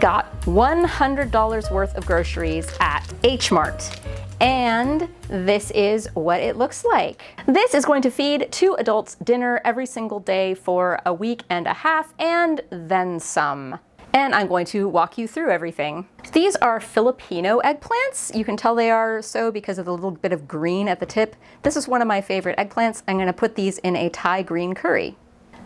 got $100 worth of groceries at H Mart. And this is what it looks like. This is going to feed 2 adults dinner every single day for a week and a half, and then some. And I'm going to walk you through everything. These are Filipino eggplants. You can tell they are so because of the little bit of green at the tip. This is one of my favorite eggplants. I'm gonna put these in a Thai green curry.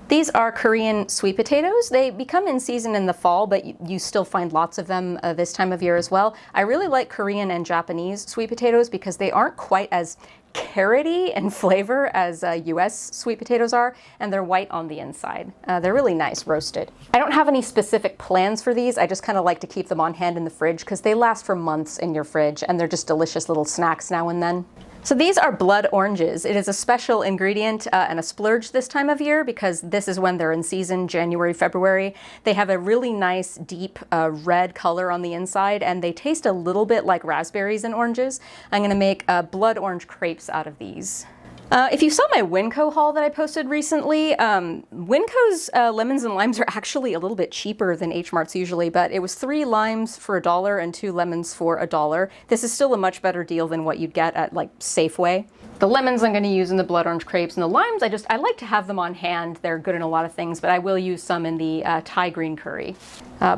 These are Korean sweet potatoes. They become in season in the fall, but you still find lots of them this time of year as well. I really like Korean and Japanese sweet potatoes because they aren't quite as carroty in flavor as US sweet potatoes are, and they're white on the inside. They're really nice roasted. I don't have any specific plans for these. I just kind of like to keep them on hand in the fridge because they last for months in your fridge, and they're just delicious little snacks now and then. So these are blood oranges. It is a special ingredient and a splurge this time of year because this is when they're in season, January, February. They have a really nice deep red color on the inside, and they taste a little bit like raspberries and oranges. I'm gonna make blood orange crepes out of these. If you saw my Winco haul that I posted recently, Winco's lemons and limes are actually a little bit cheaper than H Mart's usually, but it was 3 limes for $1 and 2 lemons for $1. This is still a much better deal than what you'd get at like Safeway. The lemons I'm going to use in the blood orange crepes, and the limes I like to have them on hand. They're good in a lot of things, but I will use some in the Thai green curry.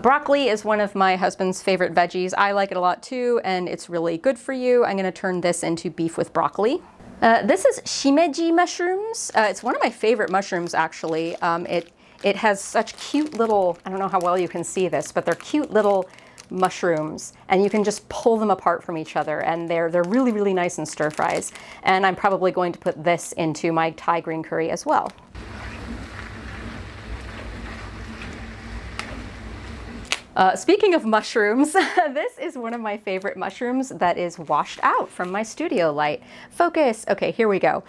Broccoli is one of my husband's favorite veggies. I like it a lot too, and it's really good for you. I'm going to turn this into beef with broccoli. This is Shii Mushrooms. It's one of my favorite mushrooms, actually. It has such cute little, I don't know how well you can see this, but they're cute little mushrooms, and you can just pull them apart from each other, and they're really, really nice in stir fries. And I'm probably going to put this into my Thai green curry as well. Speaking of mushrooms, this is one of my favorite mushrooms that is washed out from my studio light. Focus. Okay, here we go.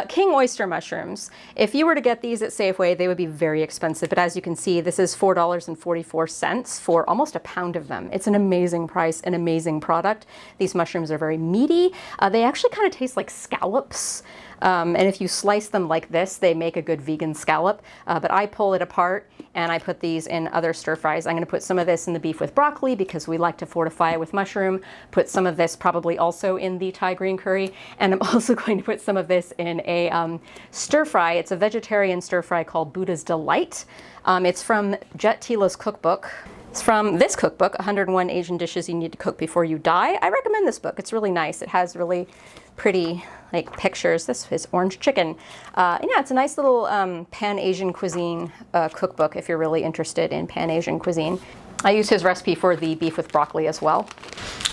King oyster mushrooms. If you were to get these at Safeway, they would be very expensive, but as you can see, this is $4.44 for almost a pound of them. It's an amazing price, an amazing product. These mushrooms are very meaty. They actually kind of taste like scallops. And if you slice them like this, they make a good vegan scallop. But I pull it apart and I put these in other stir fries. I'm going to put some of this in the beef with broccoli because we like to fortify it with mushroom. Put some of this probably also in the Thai green curry. And I'm also going to put some of this in a stir fry. It's a vegetarian stir fry called Buddha's Delight. It's from Jet Tila's cookbook. It's from this cookbook, 101 Asian Dishes You Need to Cook Before You Die. I recommend this book. It's really nice. It has really pretty like pictures. This is orange chicken. Yeah, it's a nice little Pan-Asian cuisine cookbook if you're really interested in Pan-Asian cuisine. I used his recipe for the beef with broccoli as well.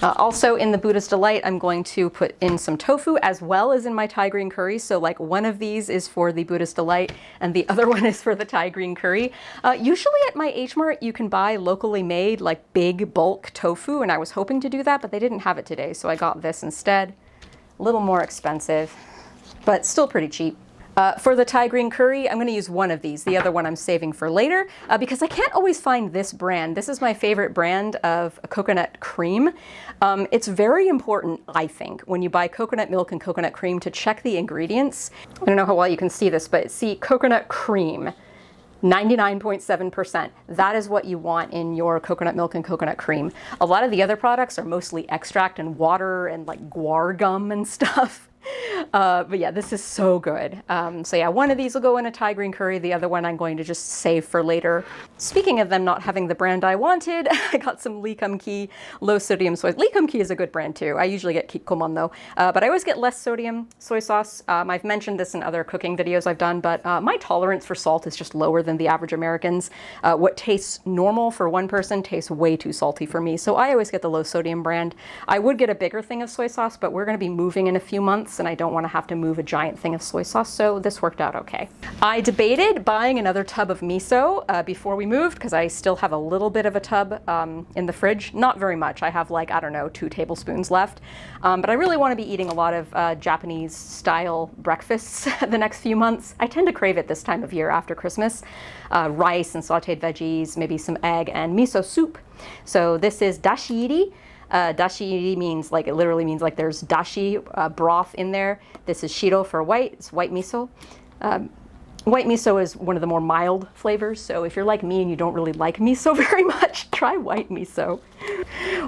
Also in the Buddha's Delight, I'm going to put in some tofu as well as in my Thai green curry. So like one of these is for the Buddha's Delight and the other one is for the Thai green curry. Usually at my H Mart, you can buy locally made like big bulk tofu, and I was hoping to do that, but they didn't have it today. So I got this instead. A little more expensive, but still pretty cheap. For the Thai green curry, I'm going to use one of these. The other one I'm saving for later because I can't always find this brand. This is my favorite brand of coconut cream. It's very important, I think, when you buy coconut milk and coconut cream to check the ingredients. I don't know how well you can see this, but see coconut cream. 99.7%. That is what you want in your coconut milk and coconut cream. A lot of the other products are mostly extract and water and like guar gum and stuff. But yeah, this is so good. So yeah, one of these will go in a Thai green curry. The other one I'm going to just save for later. Speaking of them not having the brand I wanted, I got some Lee Kum Kee low sodium soy. Lee Kum Kee is a good brand too. I usually get Kikkoman though, but I always get less sodium soy sauce. I've mentioned this in other cooking videos I've done, but my tolerance for salt is just lower than the average American's. What tastes normal for one person tastes way too salty for me. So I always get the low sodium brand. I would get a bigger thing of soy sauce, but we're going to be moving in a few months and I don't want to have to move a giant thing of soy sauce, so this worked out okay. I debated buying another tub of miso before we moved because I still have a little bit of a tub in the fridge. Not very much. I have like, I don't know, 2 tablespoons left. But I really want to be eating a lot of Japanese style breakfasts the next few months. I tend to crave it this time of year after Christmas. Rice and sauteed veggies, maybe some egg and miso soup. So this is dashi. Dashi means like, it literally means like there's dashi broth in there. This is shiro for white, it's white miso. White miso is one of the more mild flavors, so if you're like me and you don't really like miso very much, try white miso.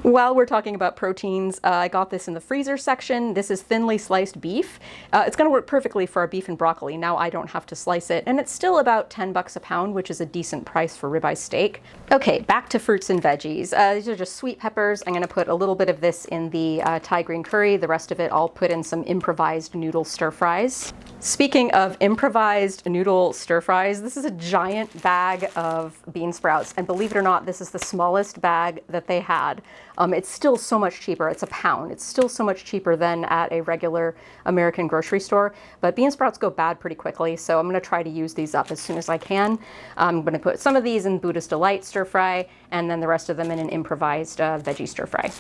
While we're talking about proteins, I got this in the freezer section. This is thinly sliced beef. It's going to work perfectly for our beef and broccoli. Now I don't have to slice it, and it's still about 10 bucks a pound, which is a decent price for ribeye steak. Okay, back to fruits and veggies. These are just sweet peppers. I'm going to put a little bit of this in the Thai green curry. The rest of it I'll put in some improvised noodle stir fries. Speaking of improvised noodle stir fries, this is a giant bag of bean sprouts, and believe it or not, this is the smallest bag that they had. It's still so much cheaper. It's a pound. It's still so much cheaper than at a regular American grocery store, but bean sprouts go bad pretty quickly, so I'm going to try to use these up as soon as I can. I'm going to put some of these in Buddha's Delight stir fry, and then the rest of them in an improvised veggie stir fry.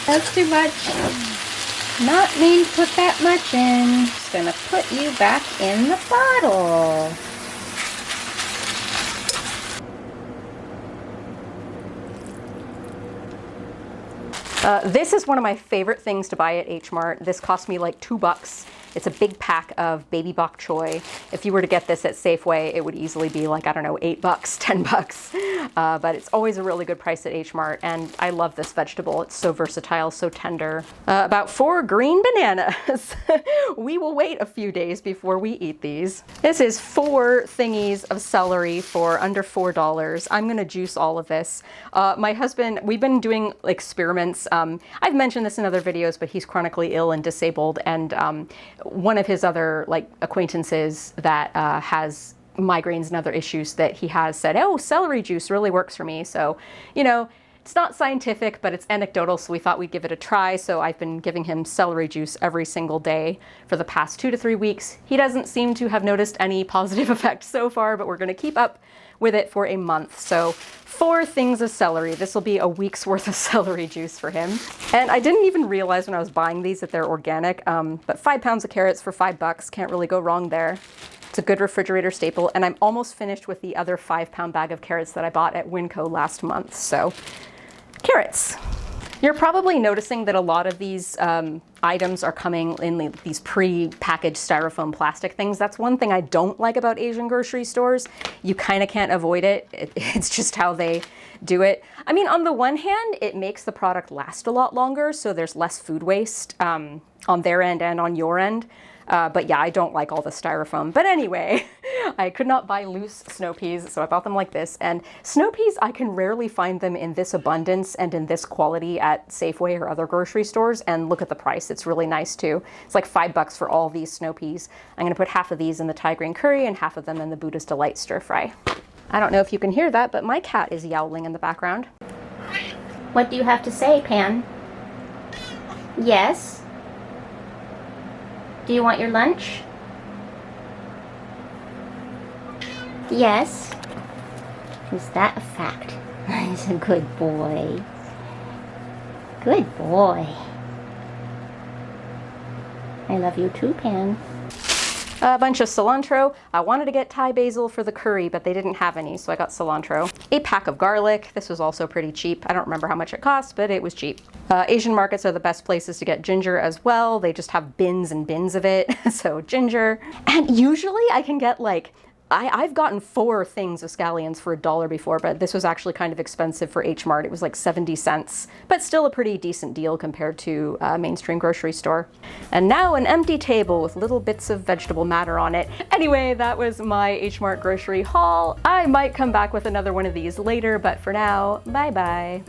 That's too much. Not mean to put that much in. Just gonna put you back in the bottle. This is one of my favorite things to buy at H Mart. This cost me like $2. It's a big pack of baby bok choy. If you were to get this at Safeway, it would easily be like, I don't know, $8, $10. But it's always a really good price at H Mart, and I love this vegetable. It's so versatile, so tender. About 4 green bananas. We will wait a few days before we eat these. This is 4 thingies of celery for under $4. I'm gonna juice all of this. My husband, we've been doing experiments. I've mentioned this in other videos, but he's chronically ill and disabled, and one of his other acquaintances that has migraines and other issues that he has said, oh, celery juice really works for me. So, you know, it's not scientific, but it's anecdotal, so we thought we'd give it a try. So I've been giving him celery juice every single day for the past 2 to 3 weeks. He doesn't seem to have noticed any positive effect so far, but we're going to keep up with it for a month. So 4 things of celery. This will be a week's worth of celery juice for him. And I didn't even realize when I was buying these that they're organic, but 5 pounds of carrots for $5, can't really go wrong there. It's a good refrigerator staple, and I'm almost finished with the other 5-pound bag of carrots that I bought at Winco last month. So carrots. You're probably noticing that a lot of these items are coming in these pre-packaged styrofoam plastic things. That's one thing I don't like about Asian grocery stores. You kind of can't avoid it. It's just how they do it. I mean, on the one hand, it makes the product last a lot longer, so there's less food waste on their end and on your end. But yeah, I don't like all the styrofoam. But anyway, I could not buy loose snow peas, so I bought them like this. And snow peas, I can rarely find them in this abundance and in this quality at Safeway or other grocery stores. And look at the price, it's really nice too. It's like $5 for all these snow peas. I'm gonna put half of these in the Thai green curry and half of them in the Buddha's Delight stir fry. I don't know if you can hear that, but my cat is yowling in the background. What do you have to say, Pan? Yes? Do you want your lunch? Yes. Is that a fact? He's a good boy. Good boy. I love you too, Pan. A bunch of cilantro. I wanted to get Thai basil for the curry, but they didn't have any, so I got cilantro. A pack of garlic. This was also pretty cheap. I don't remember how much it cost, but it was cheap. Asian markets are the best places to get ginger as well. They just have bins and bins of it, so ginger. And usually I can get I've gotten 4 things of scallions for $1 before, but this was actually kind of expensive for H Mart. It was like 70 cents, but still a pretty decent deal compared to a mainstream grocery store. And now an empty table with little bits of vegetable matter on it. Anyway, that was my H Mart grocery haul. I might come back with another one of these later, but for now, bye-bye.